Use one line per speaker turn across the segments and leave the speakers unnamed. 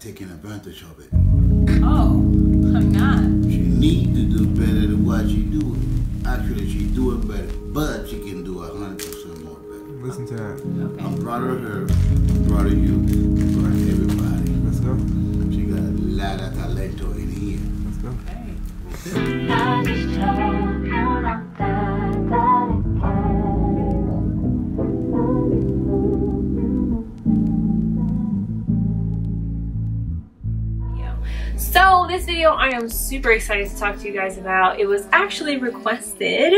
taking advantage of it.
Oh, I'm not.
She needs to do better than what she doing. Actually, she's doing better, but she can do 100% more better.
Listen to that.
Okay.
I'm proud of her, I'm proud of you, I'm proud of everybody.
Let's go.
She got a lot of talento in here.
Let's go.
Okay.
I just hope you're not that it
So this video I am super excited to talk to you guys about. It was actually requested.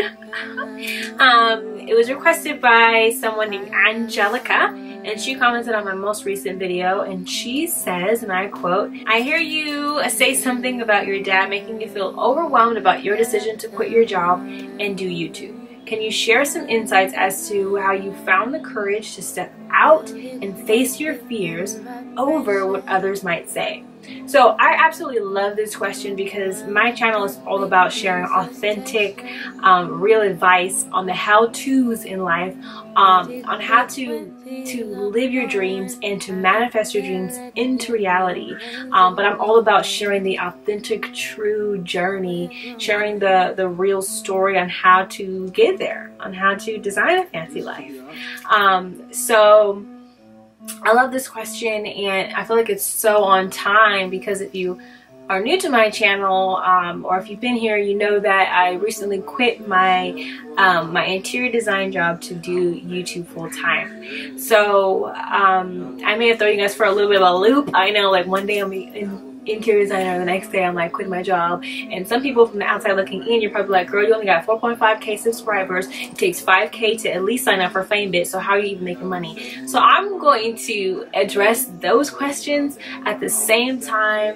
It was requested by someone named Angelica, and she commented on my most recent video, and she says, and I quote, "I hear you say something about your dad making you feel overwhelmed about your decision to quit your job and do YouTube. Can you share some insights as to how you found the courage to step out and face your fears over what others might say?" So I absolutely love this question because my channel is all about sharing authentic, real advice on the how-tos in life, on how to live your dreams and to manifest your dreams into reality. But I'm all about sharing the authentic, true journey, sharing the real story on how to get there, on how to design a fancy life. So I love this question, and I feel like it's so on time because if you are new to my channel, or if you've been here, you know that I recently quit my my interior design job to do YouTube full time. So I may have thrown you guys for a little bit of a loop. I know, like, one day I'm in interior designer, the next day I'm like quitting my job, and some people from the outside looking in, you're probably like, girl, you only got 4.5k subscribers, it takes 5k to at least sign up for FameBit, so how are you even making money? So I'm going to address those questions at the same time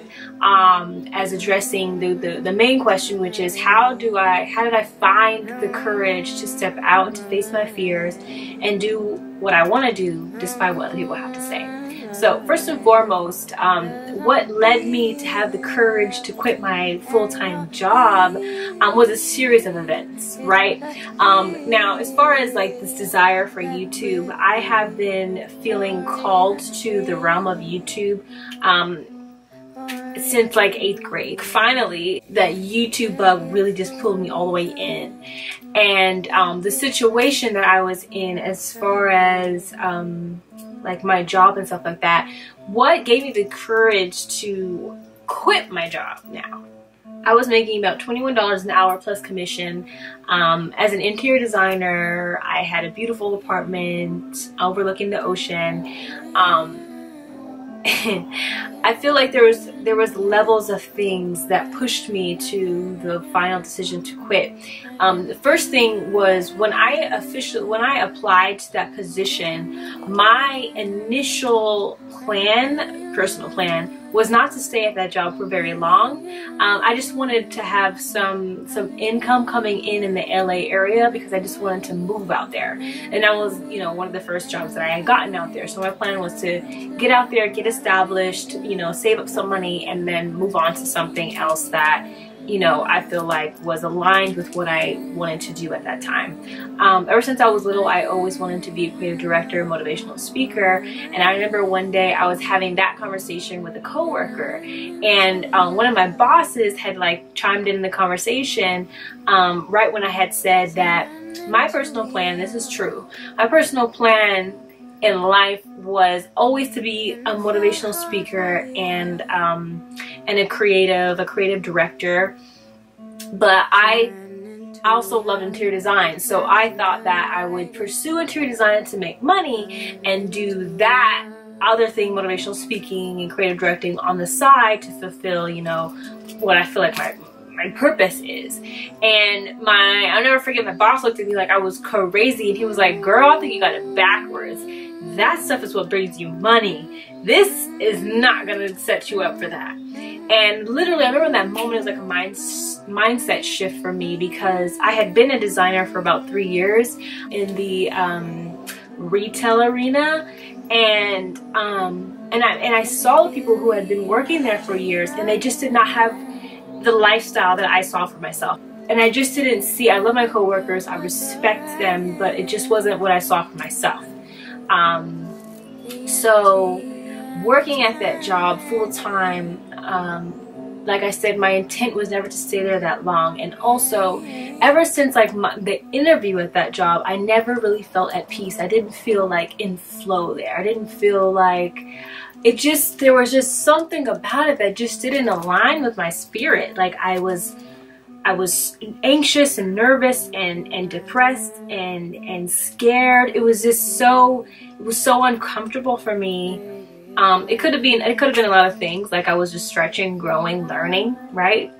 as addressing the main question, which is how did I find the courage to step out and to face my fears and do what I want to do despite what other people have to say. So first and foremost, what led me to have the courage to quit my full-time job was a series of events, right? Now, as far as like this desire for YouTube, I have been feeling called to the realm of YouTube since like 8th grade. Finally, that YouTube bug really just pulled me all the way in. And the situation that I was in as far as like my job and stuff like that, what gave me the courage to quit my job now? I was making about $21 an hour plus commission. As an interior designer, I had a beautiful apartment overlooking the ocean. I feel like there was levels of things that pushed me to the final decision to quit. The first thing was when I applied to that position, my initial personal plan, was not to stay at that job for very long. I just wanted to have some income coming in the LA area because I just wanted to move out there. And that was, you know, one of the first jobs that I had gotten out there. So my plan was to get out there, get established, you know, save up some money, and then move on to something else that, you know, I feel like was aligned with what I wanted to do at that time. Ever since I was little, I always wanted to be a creative director, motivational speaker, and I remember one day I was having that conversation with a coworker, and one of my bosses had like chimed in the conversation right when I had said that my personal plan, this is true, my personal plan in life was always to be a motivational speaker and a creative director, but I also love interior design, so I thought that I would pursue interior design to make money and do that other thing, motivational speaking and creative directing, on the side to fulfill, you know, what I feel like my purpose is. And I'll never forget, my boss looked at me like I was crazy, and he was like, girl, I think you got it backwards. That stuff is what brings you money. This is not gonna set you up for that. And literally, I remember that moment was like a mindset shift for me, because I had been a designer for about 3 years in the retail arena, and I saw the people who had been working there for years, and they just did not have the lifestyle that I saw for myself. And I just didn't see, I love my coworkers, I respect them, but it just wasn't what I saw for myself. So working at that job full time, like I said, my intent was never to stay there that long. And also, ever since like the interview at that job, I never really felt at peace. I didn't feel like in flow there. I didn't feel like there was just something about it that just didn't align with my spirit. Like I was anxious and nervous and depressed and scared. It was so uncomfortable for me. It could have been a lot of things. Like I was just stretching, growing, learning, right?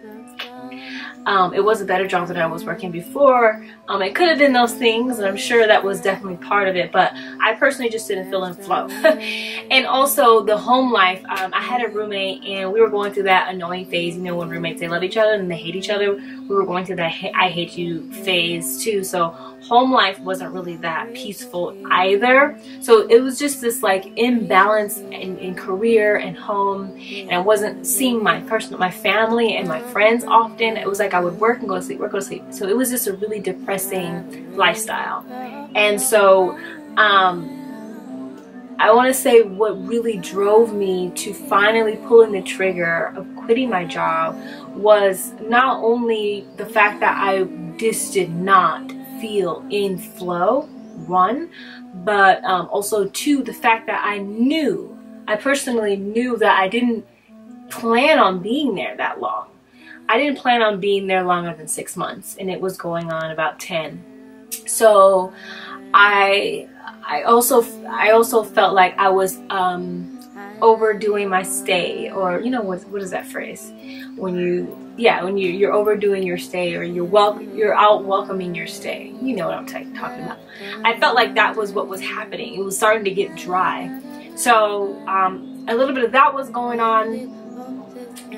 It was a better job than I was working before. It could have been those things, and I'm sure that was definitely part of it, but I personally just didn't feel in flow. And also the home life, I had a roommate, and we were going through that annoying phase, you know, when roommates, they love each other and they hate each other. We were going through that I hate you phase too. So home life wasn't really that peaceful either. So it was just this like imbalance in career and home, and I wasn't seeing my family and my friends often. It was like I would work and go to sleep, work, go to sleep. So it was just a really depressing lifestyle. And so I want to say what really drove me to finally pulling the trigger of quitting my job was not only the fact that I just did not feel in flow, one, but also two, the fact that I personally knew that I didn't plan on being there that long. I didn't plan on being there longer than 6 months, and it was going on about 10. So I also felt like I was overdoing my stay, or you know what is that phrase? When you're overdoing your stay, or you're out welcoming your stay. You know what I'm talking about. I felt like that was what was happening. It was starting to get dry. So a little bit of that was going on,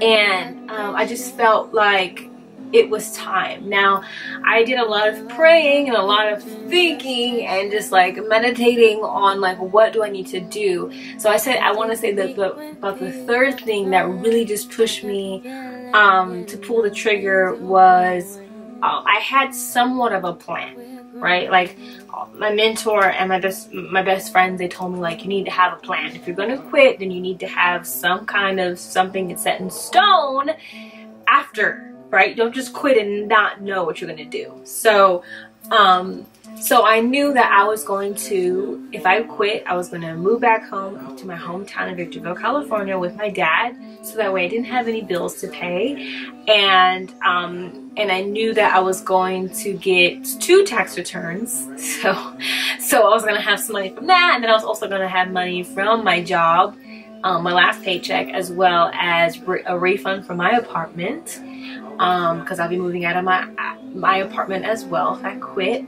and I just felt like it was time. Now, I did a lot of praying and a lot of thinking and just like meditating on like, what do I need to do? So I want to say that about the third thing that really just pushed me to pull the trigger was I had somewhat of a plan, right? Like my mentor and my best friends, they told me like, you need to have a plan. If you're going to quit, then you need to have some kind of something that's set in stone after. Right? Don't just quit and not know what you're going to do. So I knew that I was going to, if I quit, I was going to move back home to my hometown in Victorville, California with my dad. So that way I didn't have any bills to pay. And I knew that I was going to get 2 tax returns. So I was going to have some money from that. And then I was also going to have money from my job, my last paycheck, as well as a refund from my apartment. Because I'll be moving out of my apartment as well if I quit.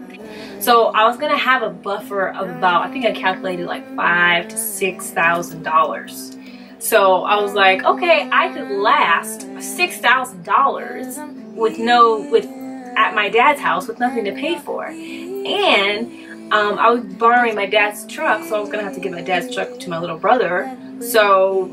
So I was gonna have a buffer of about, I think I calculated like $5,000 to $6,000. So I was like, okay, I could last $6,000 at my dad's house with nothing to pay for. And I was borrowing my dad's truck, so I was gonna have to give my dad's truck to my little brother. So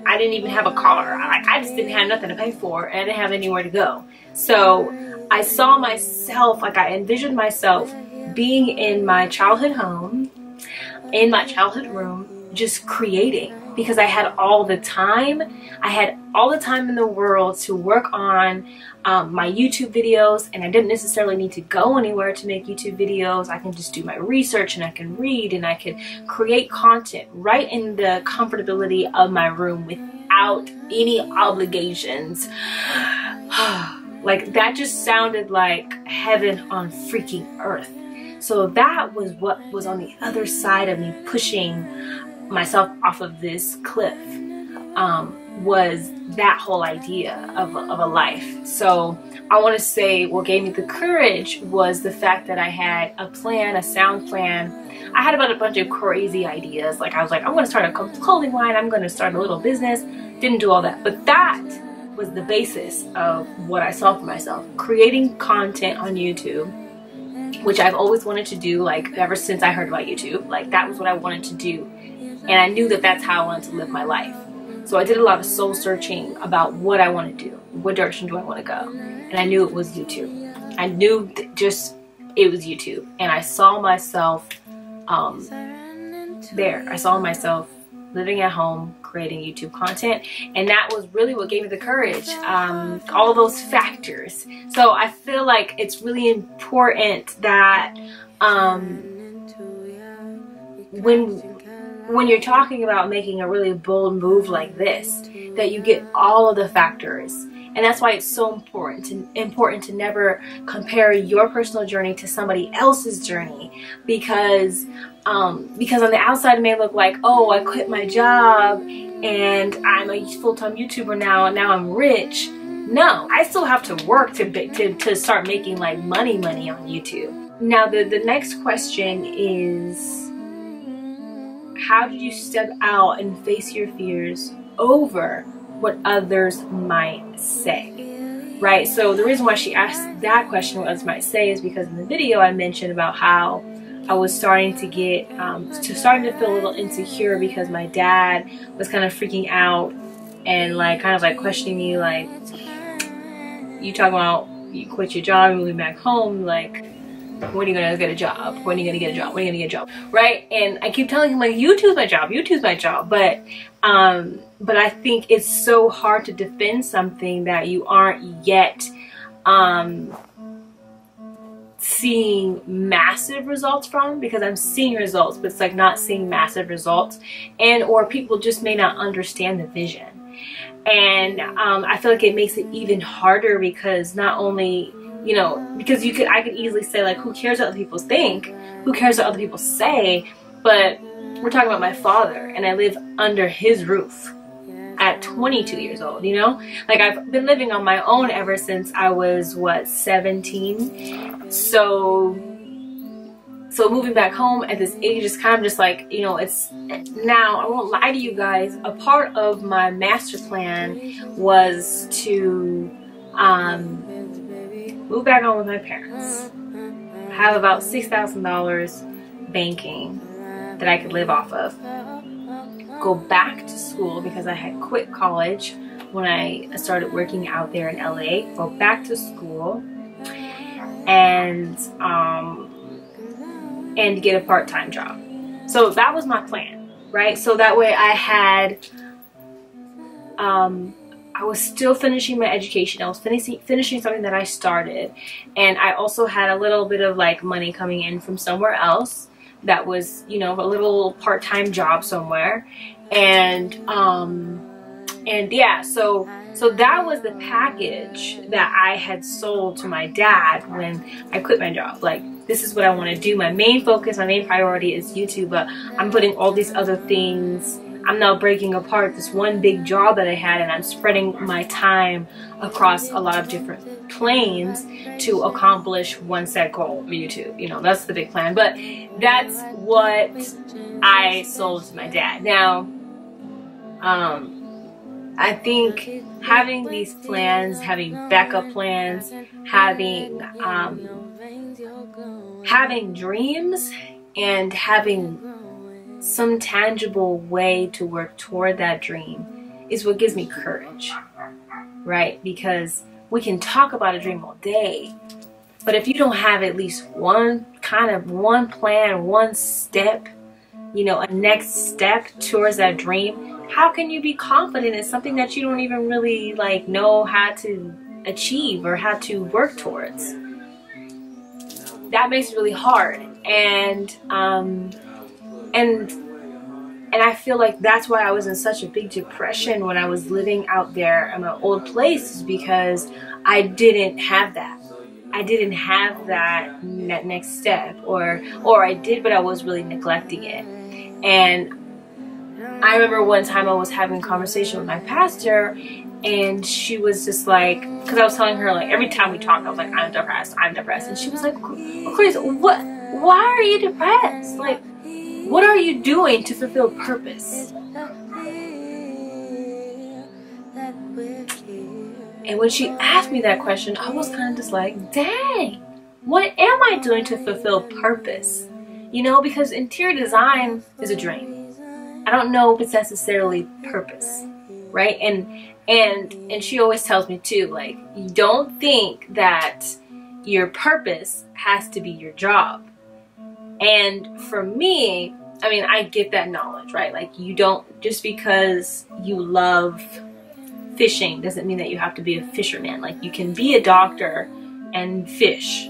I didn't even have a car. I just didn't have nothing to pay for, and I didn't have anywhere to go. So I saw myself, like I envisioned myself being in my childhood home, in my childhood room, just creating, because I had all the time. I had all the time in the world to work on my YouTube videos, and I didn't necessarily need to go anywhere to make YouTube videos. I can just do my research, and I can read, and I can create content right in the comfortability of my room without any obligations. Like that just sounded like heaven on freaking earth. So that was what was on the other side of me pushing myself off of this cliff, was that whole idea of a life. So I want to say what gave me the courage was the fact that I had a plan, a sound plan. I had about a bunch of crazy ideas. Like I was like, I'm going to start a clothing line, I'm going to start a little business. Didn't do all that, but that was the basis of what I saw for myself. Creating content on YouTube, which I've always wanted to do, like ever since I heard about YouTube. Like that was what I wanted to do, and I knew that that's how I wanted to live my life. So I did a lot of soul searching about what I want to do, what direction do I want to go, and I knew it was YouTube. I knew just it was YouTube, and I saw myself there. I saw myself living at home, creating YouTube content. And that was really what gave me the courage, all of those factors. So I feel like it's really important that when you're talking about making a really bold move like this, that you get all of the factors. And that's why it's so important to never compare your personal journey to somebody else's journey, because on the outside it may look like, oh, I quit my job and I'm a full-time YouTuber now, and now I'm rich. No, I still have to work to start making like money on YouTube. Now the next question is, how did you step out and face your fears over what others might say? Right? So the reason why she asked that question, what others might say, is because in the video I mentioned about how I was starting to get starting to feel a little insecure because my dad was kind of freaking out and like kind of like questioning me, like, you talking about you quit your job, moving back home, like, when are you gonna get a job? When are you gonna get a job? When are you gonna get a job? Right? And I keep telling him, like, YouTube's my job, YouTube's my job. But I think it's so hard to defend something that you aren't yet seeing massive results from, because I'm seeing results, but it's like not seeing massive results, and or people just may not understand the vision. And I feel like it makes it even harder, because not only, you know, because I could easily say, like, who cares what other people think? Who cares what other people say? But we're talking about my father, and I live under his roof at 22 years old, you know? Like, I've been living on my own ever since I was, what, 17? So moving back home at this age is kind of just like, you know, it's, now, I won't lie to you guys, a part of my master plan was to move back home with my parents, have about $6,000 banking that I could live off of, go back to school because I had quit college when I started working out there in LA, go back to school and get a part-time job. So that was my plan, right? So that way I had I was still finishing my education. I was finishing something that I started, and I also had a little bit of like money coming in from somewhere else that was, you know, a little part-time job somewhere. And yeah, so that was the package that I had sold to my dad when I quit my job. Like, this is what I want to do. My main focus, my main priority is YouTube, but I'm putting all these other things, I'm now breaking apart this one big job that I had, and I'm spreading my time across a lot of different planes to accomplish one set goal of YouTube. You know, that's the big plan. But that's what I sold to my dad. Now, I think having these plans, having backup plans, having dreams, and having some tangible way to work toward that dream is what gives me courage, right? Because we can talk about a dream all day, but if you don't have at least one plan, one step, you know, a next step towards that dream, how can you be confident in something that you don't even really like know how to achieve or how to work towards? That makes it really hard. And I feel like that's why I was in such a big depression when I was living out there in my old place, is because I didn't have that. I didn't have that next step, or I did, but I was really neglecting it. And I remember one time I was having a conversation with my pastor, and she was just like, because I was telling her, like, every time we talked, I was like, I'm depressed, and she was like, Chris, why are you depressed? Like, what are you doing to fulfill purpose? And when she asked me that question, I was kind of just like, dang, what am I doing to fulfill purpose? You know, because interior design is a dream. I don't know if it's necessarily purpose, right? And she always tells me too, like, you don't think that your purpose has to be your job. And for me, I mean, I get that knowledge, right? Like, you don't, just because you love fishing doesn't mean that you have to be a fisherman. Like, you can be a doctor and fish,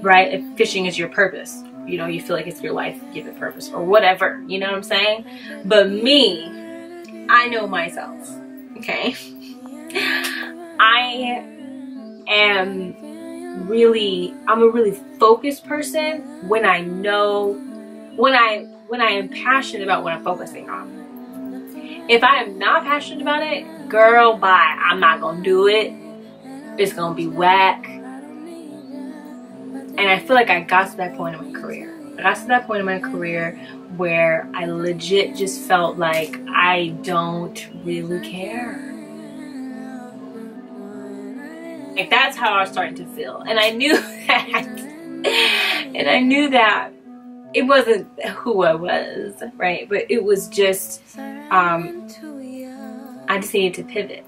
right? If fishing is your purpose, you know, you feel like it's your life-given purpose or whatever, you know what I'm saying? But me, I know myself, okay? I'm a really focused person when I know, when I am passionate about what I'm focusing on. If I am not passionate about it, girl, bye. I'm not gonna do it. It's gonna be whack. And I feel like I got to that point in my career. I got to that point in my career where I legit just felt like I don't really care. Like, that's how I was starting to feel. And I knew that. And I knew that it wasn't who I was, right? But it was just, I just needed to pivot.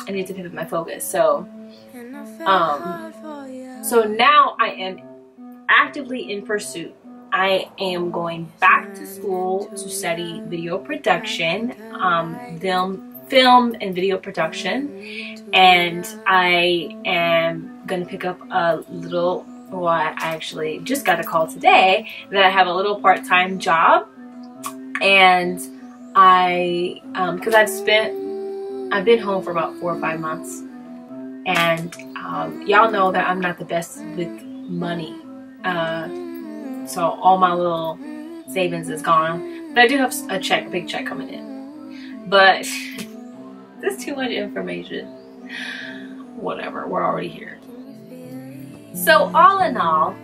I needed to pivot my focus. So now I am actively in pursuit. I am going back to school to study video production, film and video production, and I am going to pick up a little, well, I actually just got a call today that I have a little part-time job, and because I've been home for about 4 or 5 months, and y'all know that I'm not the best with money, so all my little savings is gone, but I do have a big check coming in, but that's too much information. Whatever, we're already here. So all in all,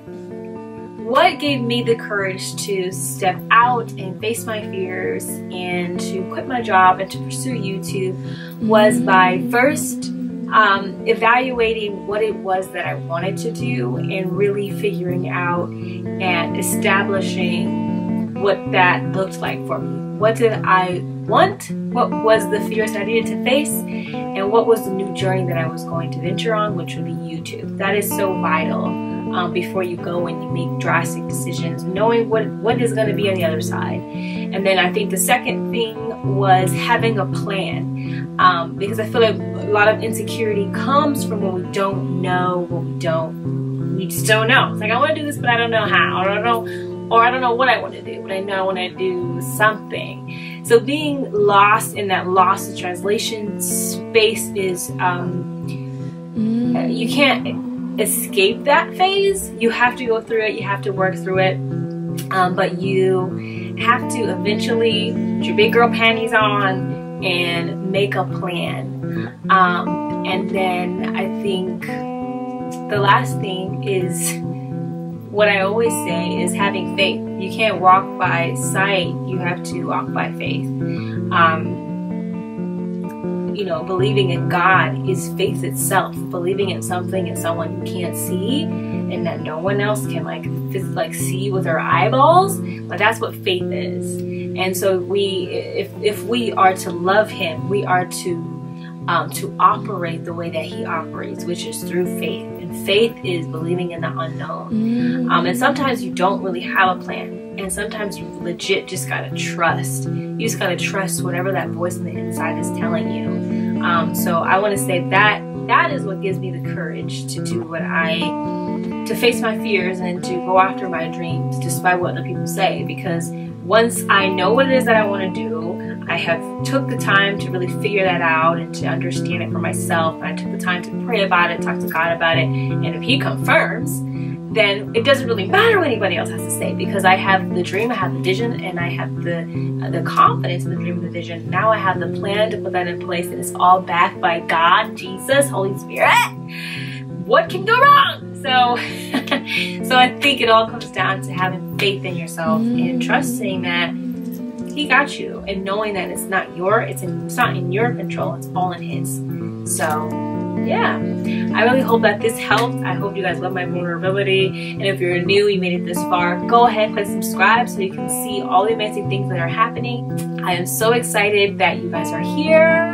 what gave me the courage to step out and face my fears and to quit my job and to pursue YouTube was by first evaluating what it was that I wanted to do and really figuring out and establishing what that looked like for me. What did I want? What was the fears I needed to face? And what was the new journey that I was going to venture on, which would be YouTube. That is so vital before you go and you make drastic decisions, knowing what is going to be on the other side. And then I think the second thing was having a plan, because I feel like a lot of insecurity comes from when we don't know, we just don't know. It's like, I want to do this, but I don't know how. I don't know, or I don't know what I want to do, but I know I want to do something. So being lost in that lost in translation space is, you can't escape that phase. You have to go through it, you have to work through it, but you have to eventually put your big girl panties on and make a plan. And then I think the last thing is what I always say is having faith. You can't walk by sight, you have to walk by faith. You know, believing in God is faith itself. Believing in something and someone you can't see and that no one else can like see with their eyeballs. But that's what faith is. And so if we are to love Him, we are to operate the way that He operates, which is through faith. And faith is believing in the unknown. And sometimes you don't really have a plan. And sometimes you legit just gotta trust. You just gotta trust whatever that voice on the inside is telling you. So I want to say that is what gives me the courage to do to face my fears and to go after my dreams despite what other people say. Because once I know what it is that I want to do, I have took the time to really figure that out and to understand it for myself. And I took the time to pray about it, talk to God about it, and if He confirms, then it doesn't really matter what anybody else has to say, because I have the dream, I have the vision, and I have the confidence in the dream and the vision. Now I have the plan to put that in place, and it's all backed by God, Jesus, Holy Spirit. What can go wrong? So I think it all comes down to having faith in yourself and trusting that He got you, and knowing that it's not in your control, it's all in His. So yeah, I really hope that this helped. I hope you guys love my vulnerability, and if you're new, you made it this far, go ahead, click subscribe so you can see all the amazing things that are happening. I am so excited that you guys are here.